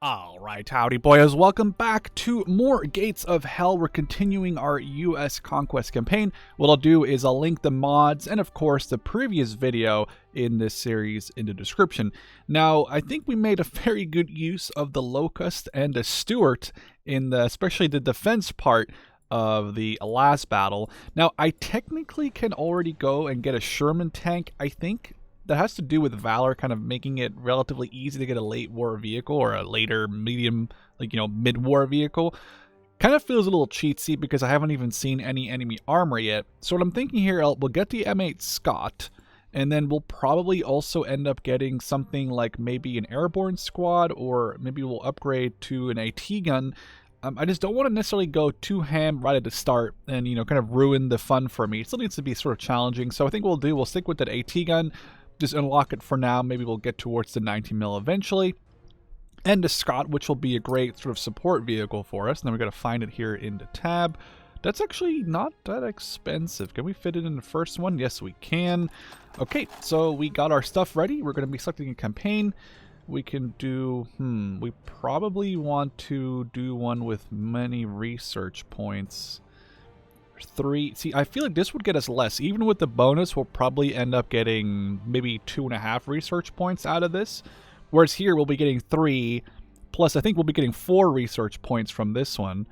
Alright, howdy boys, welcome back to more Gates of Hell. We're continuing our US conquest campaign. What I'll do is I'll link the mods and of course the previous video in this series in the description. Now, I think we made a very good use of the Locust and the Stuart in especially the defense part of the last battle. Now, I technically can already go and get a Sherman tank, I think. That has to do with Valor kind of making it relatively easy to get a late war vehicle or a later medium, mid-war vehicle. Kind of feels a little cheatsy because I haven't even seen any enemy armor yet. So what I'm thinking here, we'll get the M8 Scott, and then we'll probably also end up getting something like maybe an airborne squad, or maybe we'll upgrade to an AT gun. I just don't want to necessarily go too ham right at the start and, kind of ruin the fun for me. It still needs to be sort of challenging. So I think we'll stick with that AT gun. Just unlock it for now. Maybe we'll get towards the 90mm eventually. And the Scott, which will be a great sort of support vehicle for us. And then we got to find it here in the tab. That's actually not that expensive. Can we fit it in the first one? Yes, we can. Okay, so we got our stuff ready. We're going to be selecting a campaign. We can do, we probably want to do one with many research points. 3. See, I feel like this would get us less. Even with the bonus, we'll probably end up getting maybe 2.5 research points out of this. Whereas here, we'll be getting 3, plus I think we'll be getting 4 research points from this one.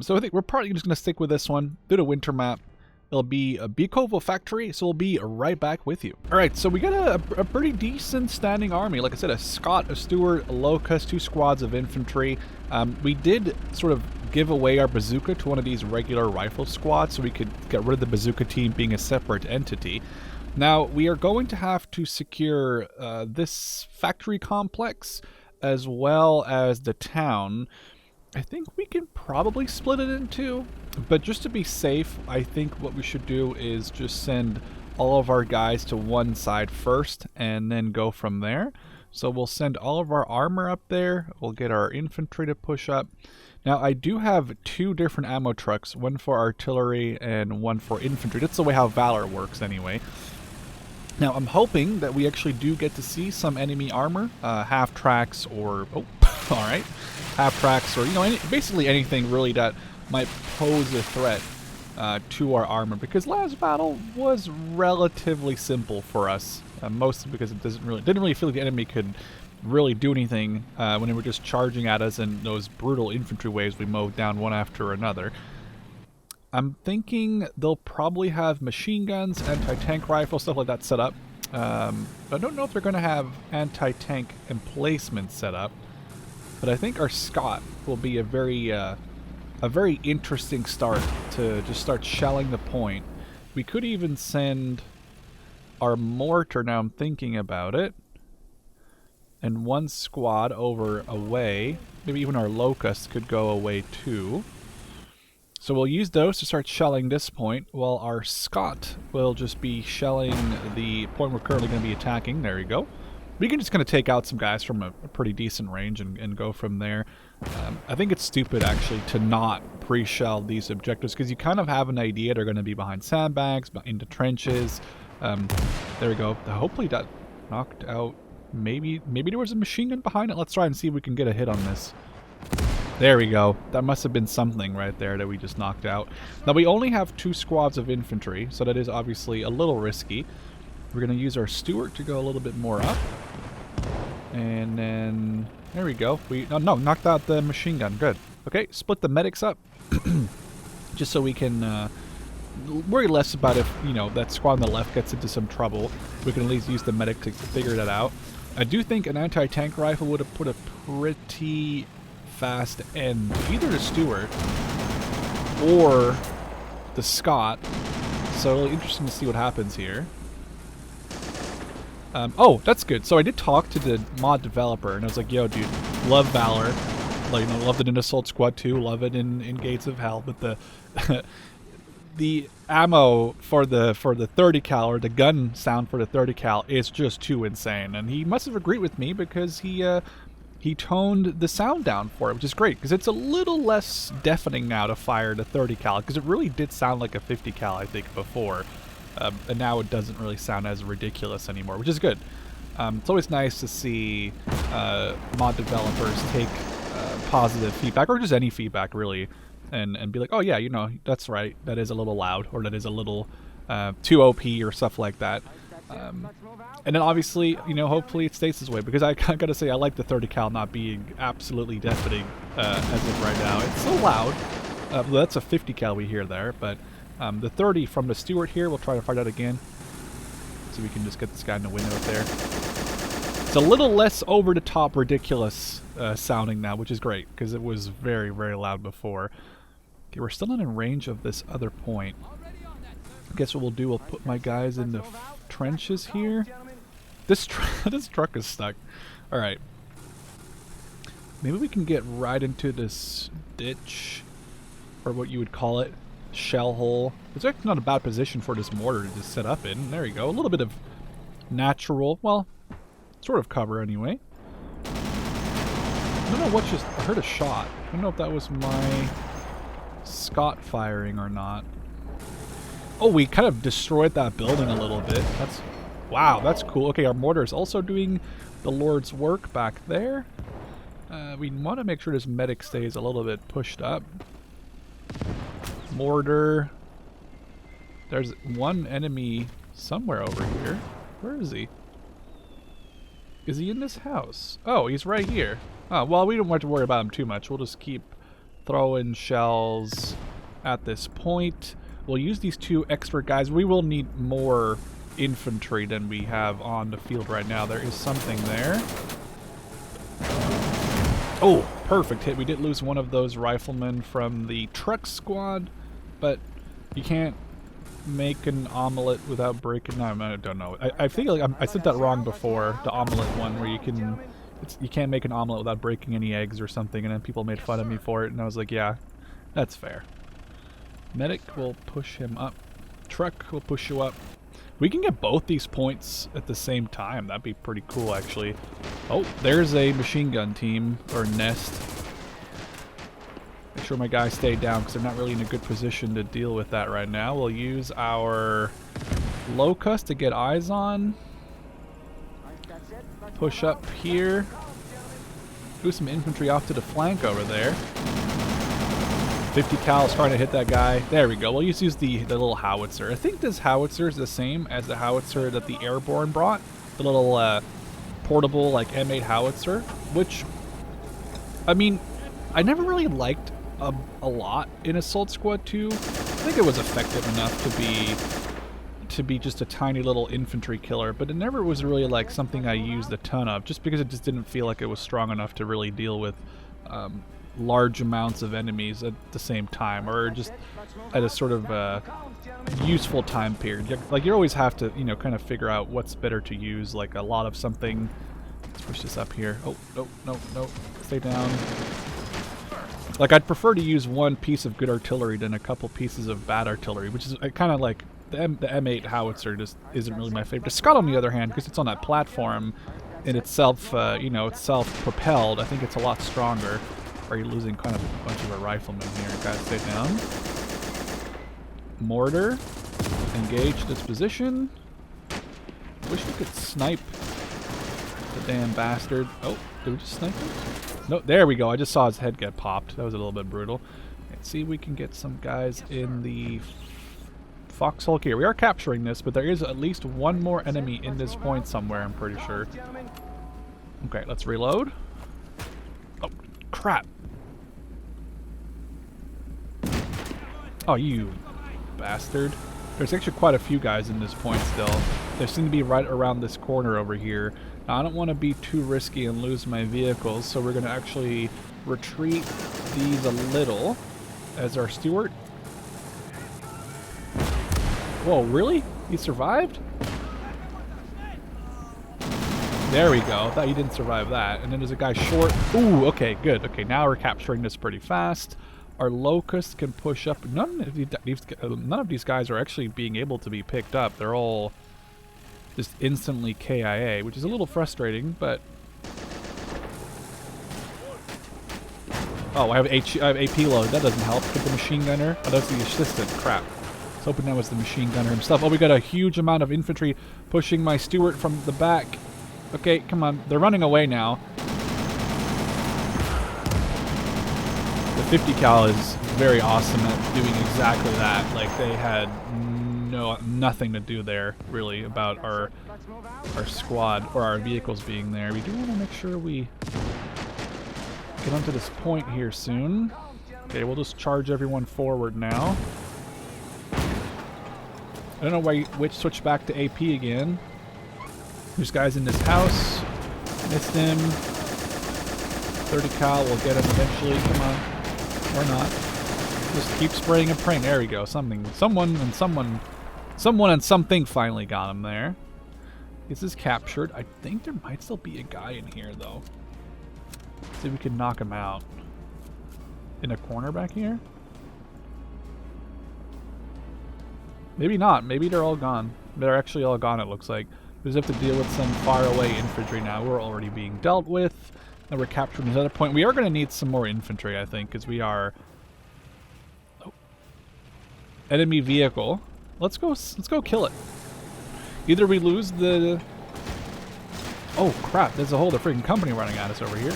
So I think we're probably just going to stick with this one. Do the winter map. It'll be a Bikovo factory, so we'll be right back with you. Alright, so we got a pretty decent standing army. Like I said, a Scott, a Stuart, a Locust, 2 squads of infantry. We did sort of give away our bazooka to one of these regular rifle squads, so we could get rid of the bazooka team being a separate entity. Now, we are going to have to secure this factory complex, as well as the town. I think we can probably split it in 2, but just to be safe, I think what we should do is just send all of our guys to one side first, and then go from there. So we'll send all of our armor up there, we'll get our infantry to push up. Now, I do have 2 different ammo trucks, one for artillery and one for infantry. That's the way how Valor works anyway. Now, I'm hoping that we actually do get to see some enemy armor, half tracks or, alright, half tracks or, basically anything really that might pose a threat to our armor. Because last battle was relatively simple for us, mostly because it didn't really feel like the enemy could really do anything when they were just charging at us in those brutal infantry waves we mowed down one after another. I'm thinking they'll probably have machine guns, anti-tank rifles, stuff like that set up. I don't know if they're going to have anti-tank emplacements set up, but I think our Scott will be a very interesting start to just start shelling the point. We could even send our mortar, now I'm thinking about it, and one squad over away. Maybe even our Locust could go away too. So we'll use those to start shelling this point, while our Scott will just be shelling the point we're currently going to be attacking. There we go. We can just kind of take out some guys from a pretty decent range and go from there. I think it's stupid, actually, to not pre-shell these objectives, because you kind of have an idea they're going to be behind sandbags, into trenches. There we go. Hopefully that knocked out... Maybe there was a machine gun behind it. Let's try and see if we can get a hit on this. There we go. That must have been something right there that we just knocked out. Now, we only have 2 squads of infantry, so that is obviously a little risky. We're going to use our Stuart to go a little bit more up. And then... There we go. Knocked out the machine gun. Good. Okay, split the medics up. Just so we can worry less about if, that squad on the left gets into some trouble. We can at least use the medic to figure that out. I do think an anti-tank rifle would have put a pretty fast end to either the Stuart or the Scott. So really interesting to see what happens here. Oh, that's good. So I did talk to the mod developer, and I was like, yo, dude, love Valor. Loved it in Assault Squad 2, love it in Gates of Hell, but the the ammo for the 30 cal, or the gun sound for the 30 cal, is just too insane. And he must have agreed with me, because he toned the sound down for it, which is great, because it's a little less deafening now to fire the 30 cal, because it really did sound like a 50 cal, I think, before. And now it doesn't really sound as ridiculous anymore, which is good. It's always nice to see mod developers take positive feedback, or just any feedback really, and be like, oh yeah, you know, that's right, that is a little loud, or that is a little too OP, or stuff like that. And then obviously, you know, hopefully it stays this way, because I gotta say, I like the 30 cal not being absolutely deafening as of right now. It's so loud. Well, that's a 50 cal we hear there, but the 30 from the Stewart here, we'll try to find out again. So we can just get this guy in the window up there. It's a little less over-the-top ridiculous sounding now, which is great, because it was very, very loud before. Okay, we're still not in range of this other point. I guess what we'll do, we'll put my guys in the trenches here. This truck is stuck. Alright. Maybe we can get right into this ditch, or what you would call it, shell hole. It's actually not a bad position for this mortar to just set up in. There you go. A little bit of natural, well, sort of cover anyway. I don't know what just... I heard a shot. I don't know if that was my Scott firing or not. Oh, we kind of destroyed that building a little bit. That's... Wow, that's cool. Okay, our mortar is also doing the Lord's work back there. We want to make sure this medic stays a little bit pushed up. Mortar. There's one enemy somewhere over here. Where is he? Is he in this house? Oh, he's right here. Oh, well, we don't have to worry about him too much. We'll just keep throwing shells at this point. We'll use these 2 extra guys. We will need more infantry than we have on the field right now. There is something there. Oh, perfect hit. We did lose one of those riflemen from the truck squad, but you can't make an omelet without breaking... No, I don't know. I feel like I said that wrong before, the omelet one, where you can't make an omelet without breaking any eggs or something, and then people made fun of me for it, and I was like, yeah, that's fair. Medic will push him up. Truck will push you up. We can get both these points at the same time. That'd be pretty cool, actually. Oh, there's a machine gun team, or nest. Make sure my guys stay down, because they're not really in a good position to deal with that right now. We'll use our locust to get eyes on. Push up here. Do some infantry off to the flank over there. 50 cal is trying to hit that guy. There we go. We'll just use the little howitzer. I think this howitzer is the same as the howitzer that the Airborne brought. The little portable like M8 howitzer, which, I mean, I never really liked a lot in Assault Squad 2. I think it was effective enough to be just a tiny little infantry killer, but it never was really like something I used a ton of, just because it just didn't feel like it was strong enough to really deal with large amounts of enemies at the same time, or just at a sort of useful time period. Like, you always have to, you know, kind of figure out what's better to use, like a lot of something. Let's push this up here. Oh, no, stay down. Like, I'd prefer to use one piece of good artillery than a couple pieces of bad artillery, which is kind of like the M8 howitzer just isn't really my favorite. The Scott, on the other hand, because it's on that platform in itself, you know, it's self-propelled, I think it's a lot stronger. Are you losing kind of a bunch of our riflemen here? Guys, stay down. Mortar. Engage this position. Wish we could snipe the damn bastard. Oh, did we just snipe him? No, there we go. I just saw his head get popped. That was a little bit brutal. Let's see if we can get some guys in the foxhole here. We are capturing this, but there is at least one more enemy in this point somewhere, I'm pretty sure. Okay, let's reload. Oh, crap. Oh, you bastard. There's actually quite a few guys in this point still. They seem to be right around this corner over here. Now, I don't want to be too risky and lose my vehicles, so we're going to actually retreat these a little as our Stewart. Whoa, really? He survived? There we go. Thought you didn't survive that. And then there's a guy short. Ooh, okay, good. Okay, now we're capturing this pretty fast. Our locust can push up. None of these guys are actually being able to be picked up. They're all just instantly KIA, which is a little frustrating, but... Oh, I have AP load. That doesn't help. Get the machine gunner. Oh, that's the assistant. Crap. I was hoping that was the machine gunner himself. Oh, we got a huge amount of infantry pushing my Stewart from the back. Okay, come on. They're running away now. The 50 cal is very awesome at doing exactly that. Like, they had nothing to do there, really, about our squad or our vehicles being there. We do want to make sure we get onto this point here soon. Okay, we'll just charge everyone forward now. I don't know which switch back to AP again. There's guys in this house. Missed him. 30 cal, we'll get him eventually. Come on. Or not. Just keep spraying and praying. There we go. Someone and something finally got him there. This is captured. I think there might still be a guy in here, though. See if we can knock him out. In a corner back here? Maybe not. Maybe they're all gone. They're actually all gone, it looks like. We just have to deal with some faraway infantry now. We're already being dealt with. And we're capturing another point. We are going to need some more infantry, I think, because we are... Oh. Enemy vehicle. Let's go kill it. Either we lose the... Oh, crap. There's a whole freaking company running at us over here.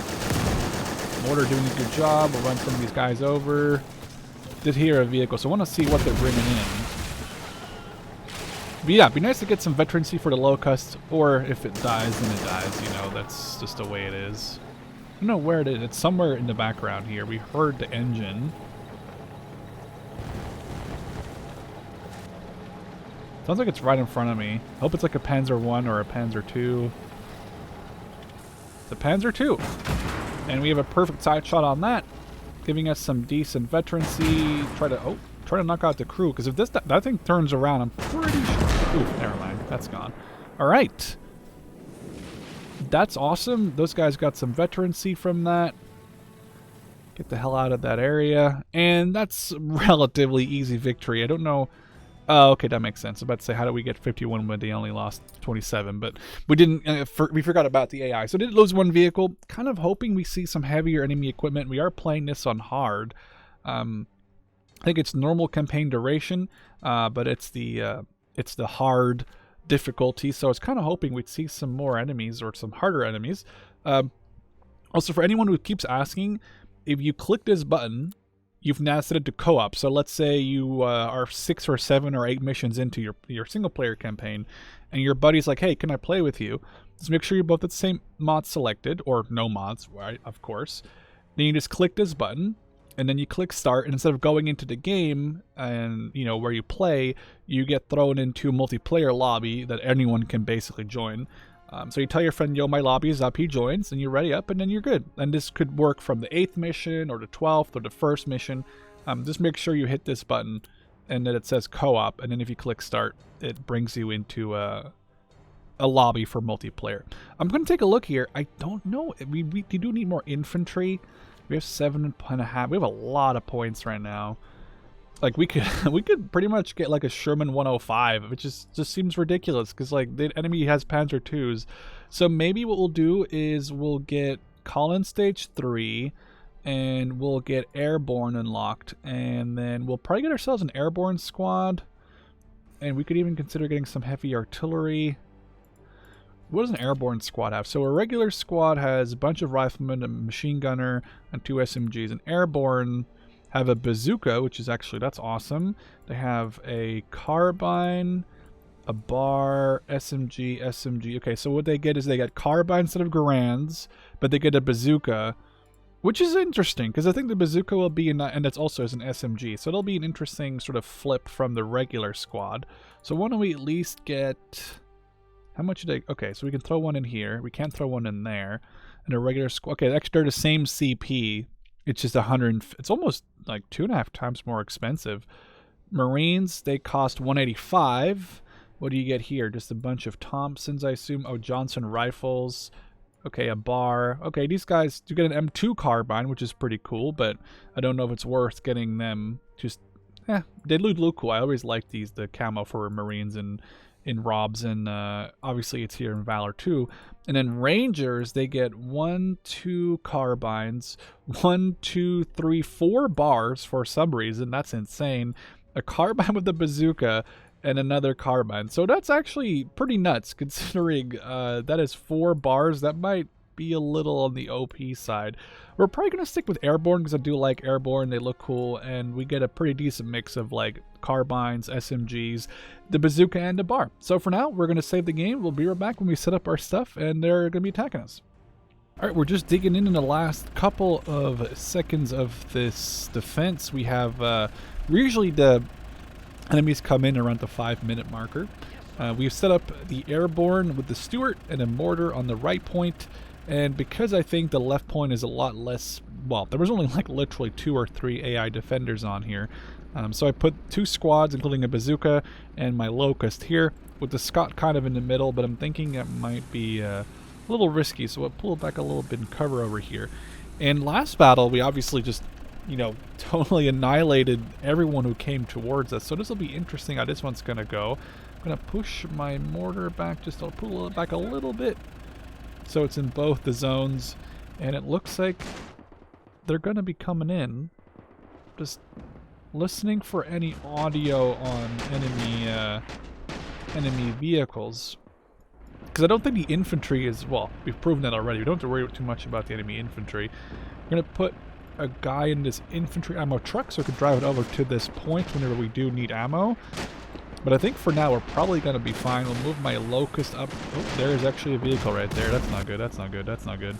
Mortar doing a good job. We'll run some of these guys over. Did hear a vehicle, so I want to see what they're bringing in. But yeah, it'd be nice to get some veterancy for the locust, or if it dies, then it dies, you know, that's just the way it is. I don't know where it is. It's somewhere in the background here. We heard the engine. Sounds like it's right in front of me. I hope it's like a Panzer I or a Panzer II. It's a Panzer II. And we have a perfect side shot on that, giving us some decent veterancy. Try to knock out the crew, because if that thing turns around, I'm pretty sure... Ooh, never mind. That's gone. All right. That's awesome. Those guys got some veterancy from that. Get the hell out of that area. And that's relatively easy victory. I don't know... Oh, okay, that makes sense. I was about to say, how do we get 51 when they only lost 27? But we didn't. We forgot about the AI. So did lose one vehicle. Kind of hoping we see some heavier enemy equipment. We are playing this on hard. I think it's normal campaign duration, but it's the hard difficulty. So I was kind of hoping we'd see some more enemies or some harder enemies. Also, for anyone who keeps asking, if you click this button, you've now set it to co-op. So let's say you are 6 or 7 or 8 missions into your single-player campaign, and your buddy's like, hey, can I play with you? Just make sure you both have the same mod selected, or no mods, right, of course. Then you just click this button, and then you click start, and instead of going into the game and, you know, where you play, you get thrown into a multiplayer lobby that anyone can basically join. So you tell your friend, yo, my lobby is up, he joins, and you're ready up, and then you're good. And this could work from the 8th mission, or the 12th, or the 1st mission. Just make sure you hit this button, and then it says co-op, and then if you click start, it brings you into a lobby for multiplayer. I'm going to take a look here. I don't know. We do need more infantry. We have 7.5. We have a lot of points right now. Like, we could pretty much get like a Sherman 105, which just seems ridiculous because like the enemy has Panzer IIs. So maybe what we'll do is we'll get Collins Stage 3, and we'll get Airborne unlocked, and then we'll probably get ourselves an Airborne squad, and we could even consider getting some heavy artillery. What does an Airborne squad have? So a regular squad has a bunch of riflemen, a machine gunner, and 2 SMGs. An Airborne have a bazooka, which is actually, that's awesome. They have a carbine, a bar, SMG. Okay, so what they get is they get carbine instead of Garands, but they get a bazooka, which is interesting, because I think the bazooka will be, and that's also as an SMG, so it'll be an interesting sort of flip from the regular squad. So why don't we at least get... How much did they... Okay, so we can throw one in here. We can't throw one in there. And a regular squad... Okay, actually they're the same CP. It's just 100... It's almost like 2.5 times more expensive. Marines, they cost 185. What do you get here? Just a bunch of Thompsons, I assume. Oh, Johnson rifles. Okay, a bar. Okay, these guys do get an M2 carbine, which is pretty cool, but I don't know if it's worth getting them. Just... they look cool. I always like the camo for Marines and... in Robs, and obviously it's here in Valor too. And then Rangers, they get 1, 2 carbines, 1, 2, 3, 4 bars for some reason. That's insane. A carbine with a bazooka, and another carbine. So that's actually pretty nuts, considering that is 4 bars. That might be a little on the OP side. We're probably going to stick with airborne because I do like airborne. They look cool, and we get a pretty decent mix of like carbines, SMGs, the bazooka, and the bar. So for now, we're going to save the game. We'll be right back when we set up our stuff, and they're going to be attacking us. Alright, we're just digging in the last couple of seconds of this defense. We have, usually the enemies come in around the 5-minute marker. We've set up the airborne with the Stuart and a mortar on the right point, and because I think the left point is a lot less, well, there was only like literally 2 or 3 AI defenders on here. So I put 2 squads, including a bazooka, and my locust here, with the Scot kind of in the middle, but I'm thinking it might be a little risky, so I'll pull back a little bit and cover over here. And last battle, we obviously just, you know, totally annihilated everyone who came towards us. So this will be interesting how this one's going to go. I'm going to push my mortar back, I'll pull it back a little bit so it's in both the zones. And it looks like they're going to be coming in. Just listening for any audio on enemy vehicles. Because I don't think the infantry is, well, we've proven that already. We don't have to worry too much about the enemy infantry. We're going to put a guy in this infantry ammo truck so we can drive it over to this point whenever we do need ammo. But I think for now we're probably going to be fine. We'll move my locust up. Oh, there is actually a vehicle right there. That's not good. That's not good. That's not good.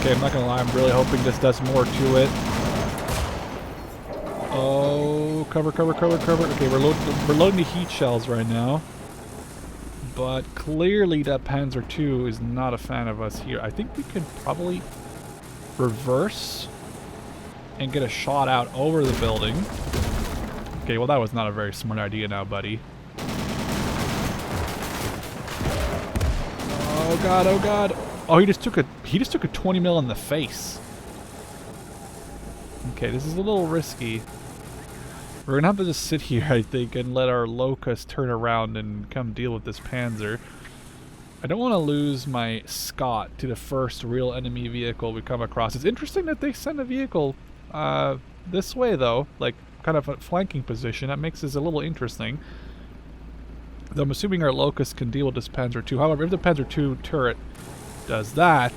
Okay, I'm not going to lie. I'm really hoping this does more to it. Oh, cover, cover, cover, cover. Okay, we're loading the heat shells right now. But clearly that Panzer II is not a fan of us here. I think we can probably reverse and get a shot out over the building. Okay, well that was not a very smart idea now, buddy. Oh god, oh god. Oh, he just took a 20 mil in the face. Okay, this is a little risky. We're gonna have to just sit here, I think, and let our locust turn around and come deal with this Panzer. I don't want to lose my Scot to the first real enemy vehicle we come across. It's interesting that they send a vehicle this way, though, like kind of a flanking position. That makes this a little interesting. Though I'm assuming our locust can deal with this Panzer II. However, if the Panzer II turret does that...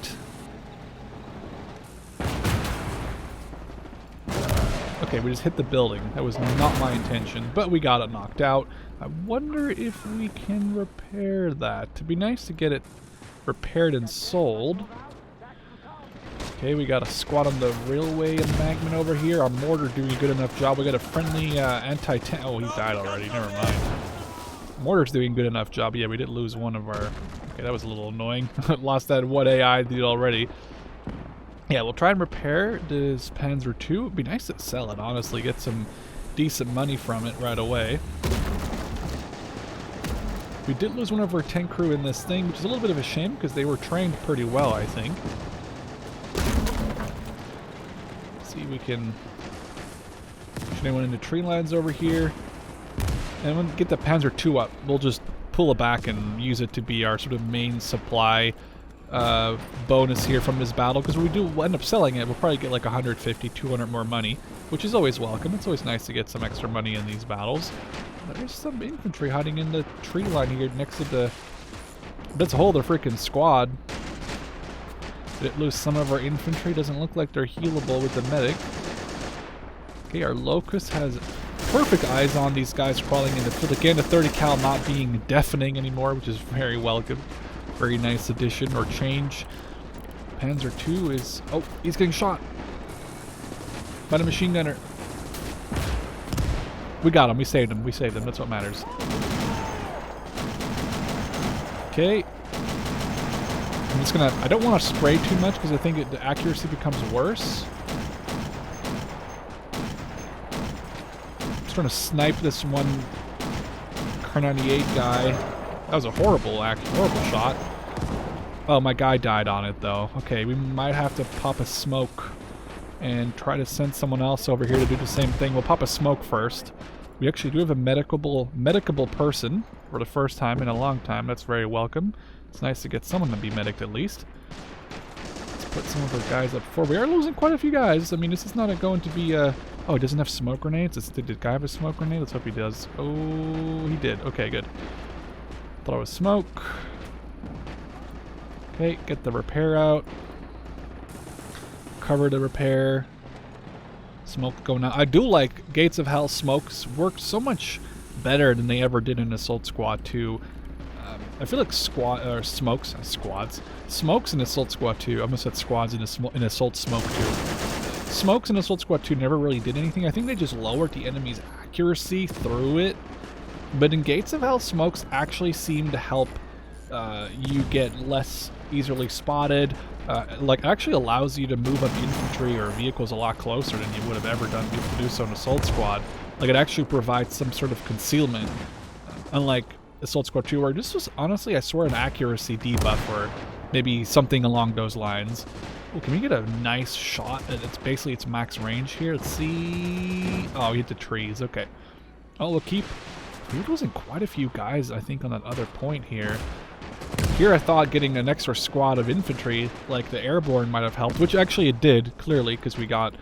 Okay, we just hit the building. That was not my intention, but we got it knocked out. I wonder if we can repair that. It'd be nice to get it repaired and sold. Okay, we got a squad on the railway embankment over here. Our mortar doing a good enough job. We got a friendly anti-tank. Oh, he died already. Never mind. Mortar's doing a good enough job. Yeah, we did lose one of our... Okay, that was a little annoying. Lost that one AI did already. Yeah, we'll try and repair this Panzer II. It'd be nice to sell it, honestly. Get some decent money from it right away. We did lose one of our tank crew in this thing, which is a little bit of a shame because they were trained pretty well, I think. Let's see if we can push anyone into tree lines over here. And when we get the Panzer II up, we'll just pull it back and use it to be our sort of main supply bonus here from this battle, because we do end up selling it. We'll probably get like 150, 200 more money, which is always welcome. It's always nice to get some extra money in these battles. There's some infantry hiding in the tree line here next to the... That's a whole other freaking squad. Did it lose some of our infantry? Doesn't look like they're healable with the medic. Okay, our locust has perfect eyes on these guys crawling in the field. Again, the 30 cal not being deafening anymore, which is very welcome. Very nice addition or change. Panzer II is... Oh, he's getting shot by the machine gunner. We got him. We saved him. We saved him. That's what matters. Okay. I'm just gonna... I don't want to spray too much because I think the accuracy becomes worse. Just trying to snipe this one Kar 98 guy. That was a horrible shot. Oh, my guy died on it, though. Okay, we might have to pop a smoke and try to send someone else over here to do the same thing. We'll pop a smoke first. We actually do have a medicable person for the first time in a long time. That's very welcome. It's nice to get someone to be medicked at least. Let's put some of our guys up forward. We are losing quite a few guys. I mean, this is not going to be a... Oh, it doesn't have smoke grenades? Did the guy have a smoke grenade? Let's hope he does. Oh, he did. Okay, good. Thought it was smoke. Okay, get the repair out. Cover the repair. Smoke going out. I do like Gates of Hell smokes work so much better than they ever did in Assault Squad 2. I feel like smokes in Assault Squad 2. I almost said squads in Assault Smoke 2. Smokes in Assault Squad 2 never really did anything. I think they just lowered the enemy's accuracy through it. But in Gates of Hell, smokes actually seem to help you get less easily spotted. Like, actually allows you to move up infantry or vehicles a lot closer than you would have ever done to do so in Assault Squad. Like, it actually provides some sort of concealment. Unlike Assault Squad 2, where this was honestly, I swear, an accuracy debuff or maybe something along those lines. Oh, can we get a nice shot at its max range here? Let's see. Oh, we hit the trees. Okay. Oh, we're losing quite a few guys, I think, on that other point here. Here I thought getting an extra squad of infantry, like the airborne, might have helped, which actually it did, clearly, because we got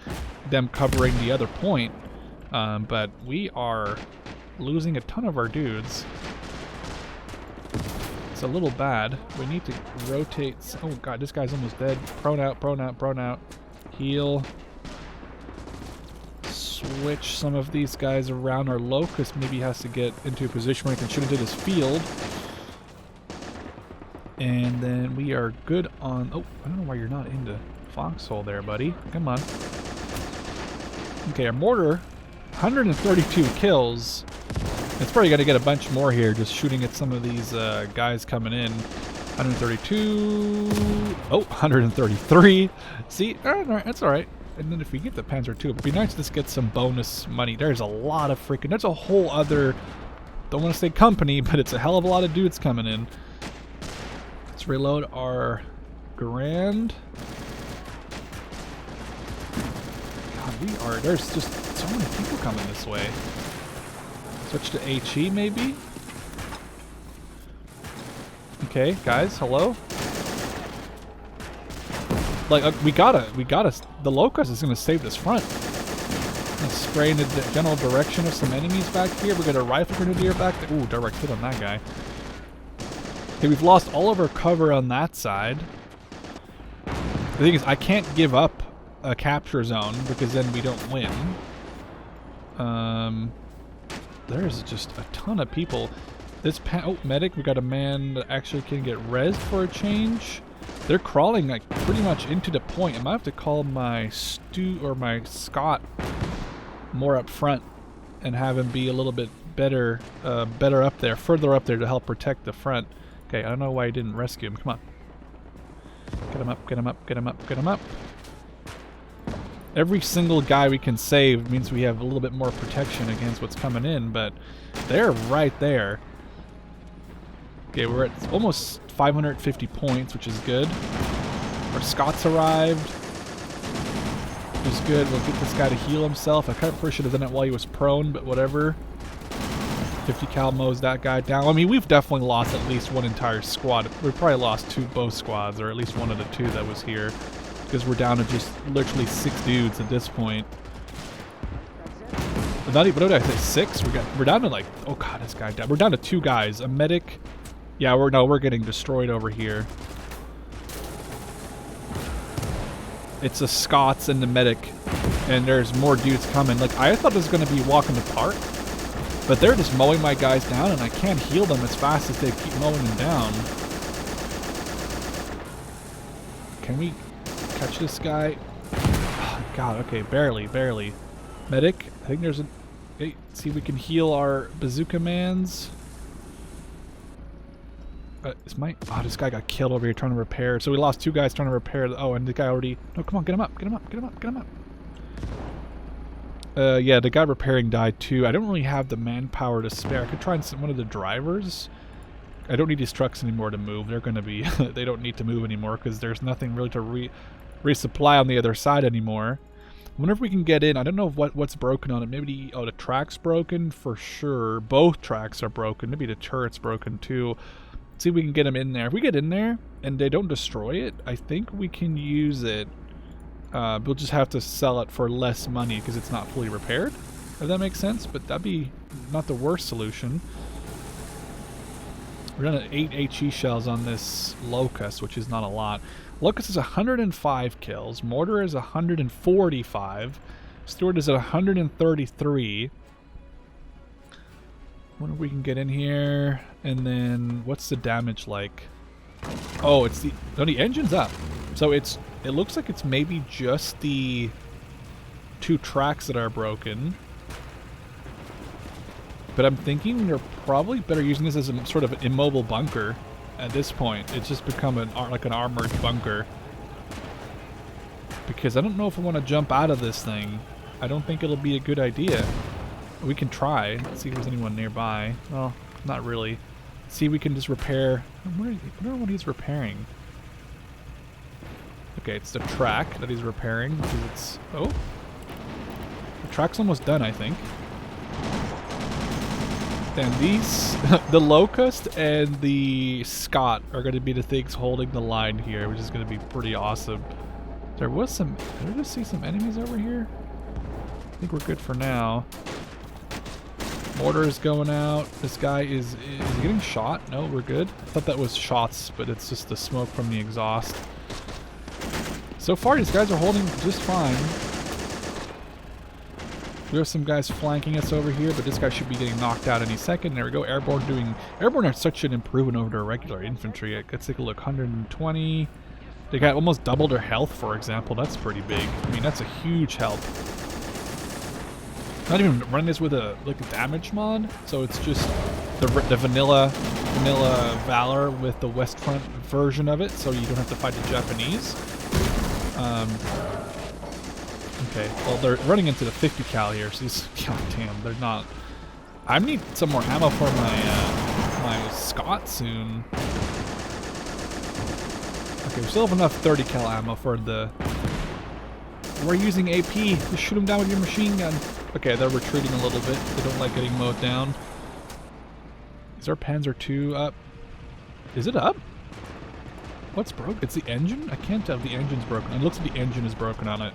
them covering the other point. But we are losing a ton of our dudes. It's a little bad. We need to rotate. Oh god, this guy's almost dead. Prone out, prone out, prone out. Heal. Switch some of these guys around. Our locust maybe has to get into a position where he can shoot into this field. And then we are good on... Oh, I don't know why you're not into foxhole there, buddy. Come on. Okay, our mortar, 132 kills. It's probably going to get a bunch more here, just shooting at some of these guys coming in. 132... Oh, 133. See? Alright, that's alright. And then if we get the Panzer II, it'd be nice to just get some bonus money. There's a lot of freaking... There's a whole other... Don't want to say company, but it's a hell of a lot of dudes coming in. Let's reload our Grand. God, there's just so many people coming this way. Switch to HE, maybe? Okay, guys, hello? Like, we gotta, the Locust is gonna save this front. Let's spray in the general direction of some enemies back here. We got a rifle grenadier back there. Ooh, direct hit on that guy. Okay, we've lost all of our cover on that side. The thing is, I can't give up a capture zone because then we don't win. There's just a ton of people. This oh, medic, we got a man that actually can get rezzed for a change. They're crawling like pretty much into the point. I might have to call my my Scott more up front and have him be a little bit better, further up there to help protect the front. Okay, I don't know why I didn't rescue him. Come on. Get him up, get him up, get him up, get him up. Every single guy we can save means we have a little bit more protection against what's coming in, but they're right there. Okay, we're at almost 550 points, which is good. Our Scots arrived. Which is good. We'll get this guy to heal himself. I kind of first should have done it while he was prone, but whatever. 50 cal mows that guy down. I mean, we've definitely lost at least one entire squad. We've probably lost both squads, or at least one of the two that was here. Because we're down to just literally 6 dudes at this point. But not even, what did I say, 6? We're down to like, oh god, this guy died. We're down to 2 guys. A medic. Yeah, we're getting destroyed over here. It's the Scots and the medic. And there's more dudes coming. Like, I thought this was going to be a walk in the park. But they're just mowing my guys down, and I can't heal them as fast as they keep mowing them down. Can we catch this guy? Oh, god, okay, barely. Medic, I think there's a... Hey, see if we can heal our bazooka mans. This guy got killed over here trying to repair. So we lost 2 guys trying to repair. Oh, and the guy already... No, come on, get him up, get him up, get him up, get him up. Yeah, the guy repairing died too. I don't really have the manpower to spare. I could try and send one of the drivers. I don't need these trucks anymore to move. They're going to be... they don't need to move anymore because there's nothing really to resupply on the other side anymore. I wonder if we can get in. I don't know what's broken on it. Maybe the track's broken for sure. Both tracks are broken. Maybe the turret's broken too. see if we can get them in there. If we get in there and they don't destroy it, I think we can use it. We'll just have to sell it for less money because it's not fully repaired. If that makes sense, but that'd be not the worst solution. We're running 8 HE shells on this Locust, which is not a lot. Locust is 105 kills. Mortar is 145. Steward is at 133. Wonder if we can get in here. And then, what's the damage like? Oh, it's the... No, the engine's up. So it looks like it's maybe just the 2 tracks that are broken. But I'm thinking they're probably better using this as a sort of an immobile bunker at this point. It's just become like an armored bunker. Because I don't know if I want to jump out of this thing. I don't think it'll be a good idea. We can try. Let's see if there's anyone nearby. Well, not really. See if we can just repair... I wonder what he's repairing. Okay, it's the track that he's repairing. Because it's... Oh! The track's almost done, I think. And these, the Locust and the Scott are going to be the things holding the line here, which is going to be pretty awesome. There was some, did I just see some enemies over here? I think we're good for now. Mortar is going out. This guy is he getting shot? No, we're good. I thought that was shots, but it's just the smoke from the exhaust. So far, these guys are holding just fine. We have some guys flanking us over here, but this guy should be getting knocked out any second. There we go. Airborne are such an improvement over their regular infantry. Let's take a look. 120. They got almost double their health, for example. That's pretty big. I mean, that's a huge help. Not even running this with a damage mod, so it's just the vanilla Valor with the Westfront version of it, so you don't have to fight the Japanese. Okay, well they're running into the 50 cal here, so these, god damn, they're not. I need some more ammo for my Scott soon. Okay, we still have enough 30 cal ammo for the. We're using AP. Just shoot them down with your machine gun. Okay, they're retreating a little bit. They don't like getting mowed down. Is our Panzer II up? Is it up? What's broken? It's the engine? I can't tell if the engine's broken. It looks like the engine is broken on it.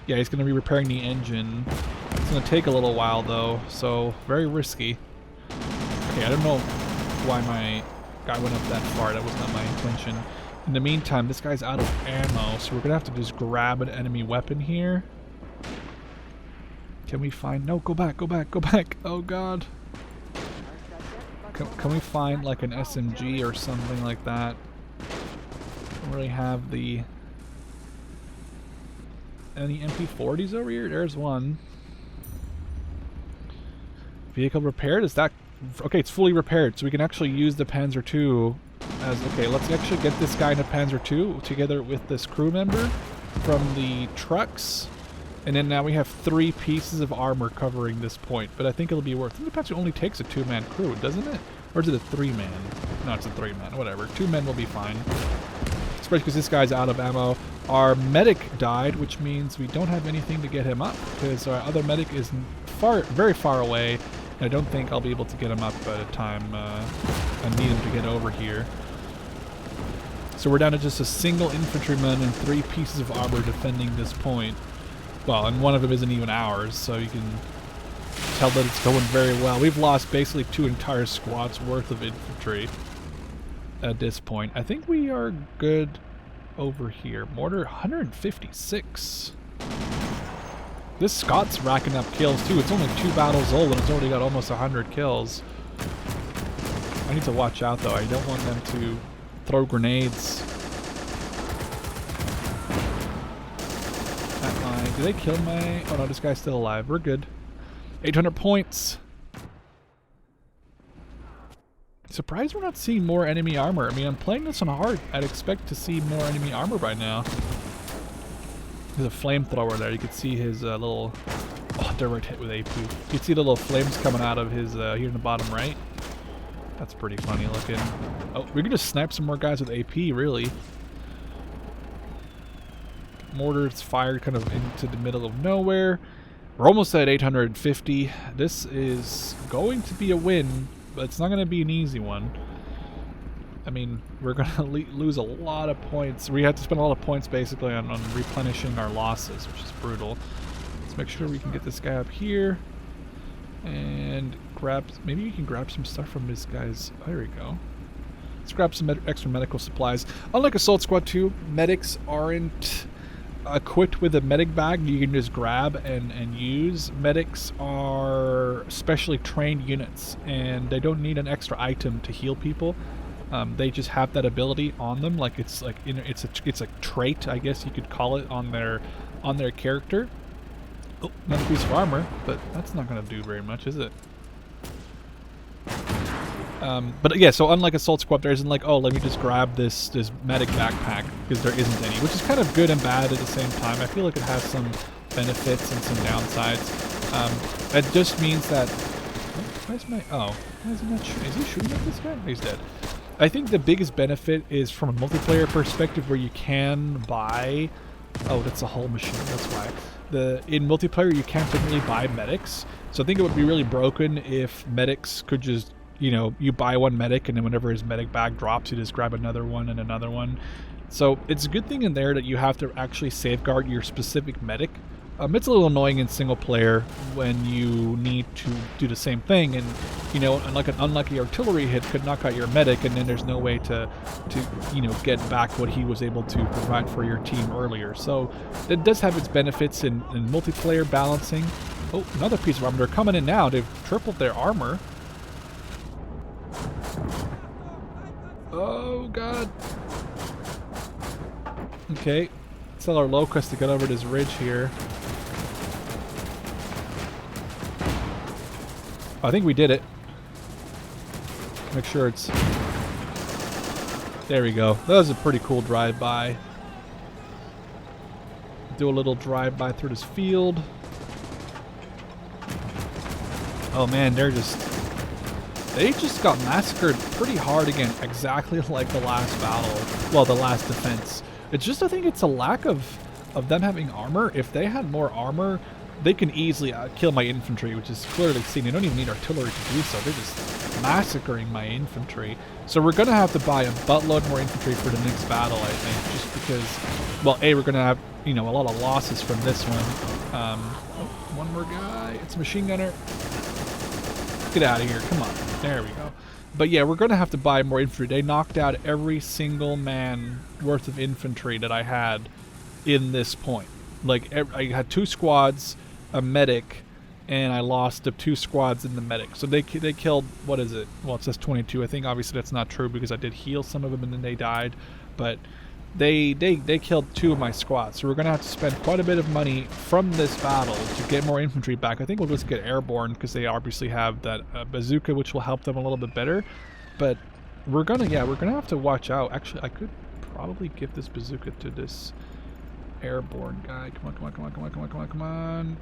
Yeah, he's going to be repairing the engine. It's going to take a little while, though, so very risky. Okay, I don't know why my guy went up that far. That was not my intention. In the meantime, this guy's out of ammo, so we're going to have to just grab an enemy weapon here. Can we find... No, go back, go back, go back. Oh, God. Can we find, like, an SMG or something like that? Don't really have the... Any MP40s over here? There's one. Vehicle repaired? Is that... Okay, it's fully repaired, so we can actually use the Panzer II as... Okay, let's actually get this guy in a Panzer II together with this crew member from the trucks. And then now we have 3 pieces of armor covering this point, but I think it'll be worth... I think the Panzer only takes a 2-man crew, doesn't it? Or is it a 3-man? No, it's a 3-man, whatever. 2 men will be fine. Especially because this guy's out of ammo. Our medic died, which means we don't have anything to get him up, because our other medic is very far away, and I don't think I'll be able to get him up by the time I need him to get over here. So we're down to just a single infantryman and 3 pieces of armor defending this point. Well, and one of them isn't even ours, so you can tell that it's going very well. We've lost basically 2 entire squads worth of infantry at this point. I think we are good over here. Mortar 156. This Scott's racking up kills too. It's only 2 battles old and it's already got almost 100 kills. I need to watch out though. I don't want them to throw grenades at my... Did they kill my... Oh no, this guy's still alive. We're good. 800 points. Surprised we're not seeing more enemy armor. I mean, I'm playing this on hard. I'd expect to see more enemy armor by now. There's a flamethrower there. You can see his little... Oh, direct hit with AP. You can see the little flames coming out of his here in the bottom right. That's pretty funny looking. Oh, we can just snipe some more guys with AP, really. Mortars fired kind of into the middle of nowhere. We're almost at 850. This is going to be a win, but it's not going to be an easy one. I mean, we're going to lose a lot of points. We have to spend a lot of points basically on replenishing our losses, which is brutal. Let's make sure we can get this guy up here. And grab, maybe we can grab some stuff from this guy's, oh, there we go. Let's grab some extra medical supplies. Unlike Assault Squad 2, medics aren't equipped with a medic bag you can just grab and use. Medics are specially trained units, and they don't need an extra item to heal people. They just have that ability on them, like it's like, you know, it's a trait, I guess you could call it, on their character. Oh, another piece of armor, but that's not going to do very much, is it? But yeah, so unlike Assault Squad, there isn't like, oh, let me just grab this medic backpack, because there isn't any, which is kind of good and bad at the same time. I feel like it has some benefits and some downsides. It just means that, where's my, oh, why is he not shooting? Is he shooting at this guy? He's dead. I think the biggest benefit is from a multiplayer perspective, where you can buy, oh, that's a hull machine, that's why. In multiplayer, you can't technically buy medics, so I think it would be really broken if medics could just, you know, you buy one medic and then whenever his medic bag drops, you just grab another one and another one. So it's a good thing in there that you have to actually safeguard your specific medic. It's a little annoying in single player when you need to do the same thing, and you know, like an unlucky artillery hit could knock out your medic, and then there's no way to you know, get back what he was able to provide for your team earlier. So it does have its benefits in multiplayer balancing. Oh, another piece of armor. They're coming in now. They've tripled their armor. Oh god. Okay, let's tell our locust to get over this ridge here. I think we did it. Make sure it's... There we go. That was a pretty cool drive-by. Do a little drive-by through this field. Oh man, they just got massacred pretty hard again, exactly like the last battle. Well, the last defense. It's just, I think it's a lack of them having armor. If they had more armor, they can easily kill my infantry, which is clearly seen. They don't even need artillery to do so. They're just massacring my infantry. So we're going to have to buy a buttload more infantry for the next battle, I think, just because, well, A, we're going to have, you know, a lot of losses from this one. Oh, one more guy. It's a machine gunner. Get out of here. Come on. There we go. But yeah, we're going to have to buy more infantry. They knocked out every single man worth of infantry that I had in this point. Like, I had 2 squads, a medic, and I lost the 2 squads in the medic. So they killed, what is it? Well, it says 22. I think obviously that's not true because I did heal some of them and then they died. But they killed 2 of my squads. So we're going to have to spend quite a bit of money from this battle to get more infantry back. I think we'll just get airborne because they obviously have that bazooka, which will help them a little bit better. But we're going to have to watch out. Actually, I could probably give this bazooka to this airborne guy. Come on, come on, come on, come on, come on, come on, come on.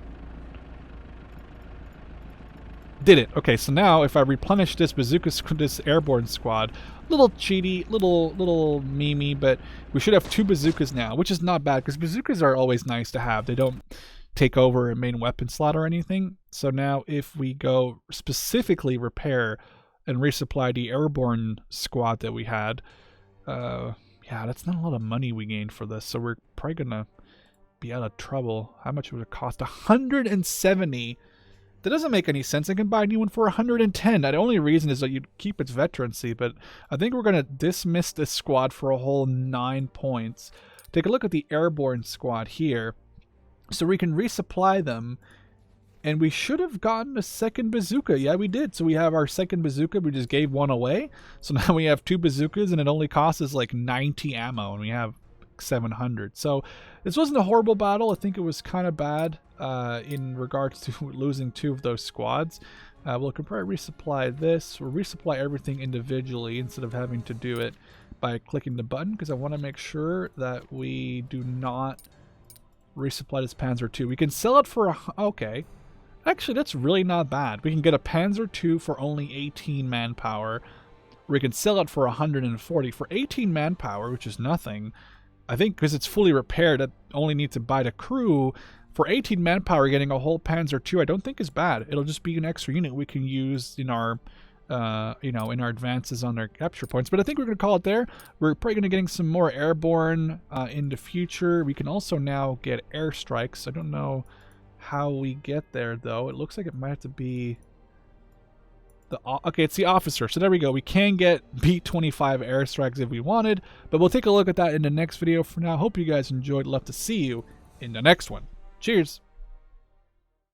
Did it. Okay, so now if I replenish this bazooka, this airborne squad, little cheaty, little memey, but we should have 2 bazookas now, which is not bad because bazookas are always nice to have. They don't take over a main weapon slot or anything. So now if we go specifically repair and resupply the airborne squad that we had, yeah, that's not a lot of money we gained for this, so we're probably gonna be out of trouble. How much would it cost? 170. That doesn't make any sense. I can buy a new one for 110. The only reason is that you'd keep its veterancy, but I think we're gonna dismiss this squad for a whole 9 points. Take a look at the airborne squad here. So we can resupply them, and we should have gotten a second bazooka. Yeah, we did. So we have our second bazooka. We just gave one away. So now we have 2 bazookas, and it only costs us like 90 ammo, and we have 700. So this wasn't a horrible battle. I think it was kind of bad in regards to losing 2 of those squads. We'll probably resupply this. We'll resupply everything individually instead of having to do it by clicking the button, because I want to make sure that we do not resupply this Panzer II. We can sell it for okay. Actually, that's really not bad. We can get a Panzer II for only 18 manpower. We can sell it for 140 for 18 manpower, which is nothing. I think because it's fully repaired, I only need to buy the crew. For 18 manpower, getting a whole Panzer II I don't think is bad. It'll just be an extra unit we can use in our you know, in our advances on their capture points. But I think we're going to call it there. We're probably going to getting some more airborne in the future. We can also now get airstrikes. I don't know how we get there, though. It looks like it might have to be the... Okay, it's the officer. So there we go. We can get B-25 airstrikes if we wanted, but we'll take a look at that in the next video. For now, hope you guys enjoyed. Love to see you in the next one. Cheers!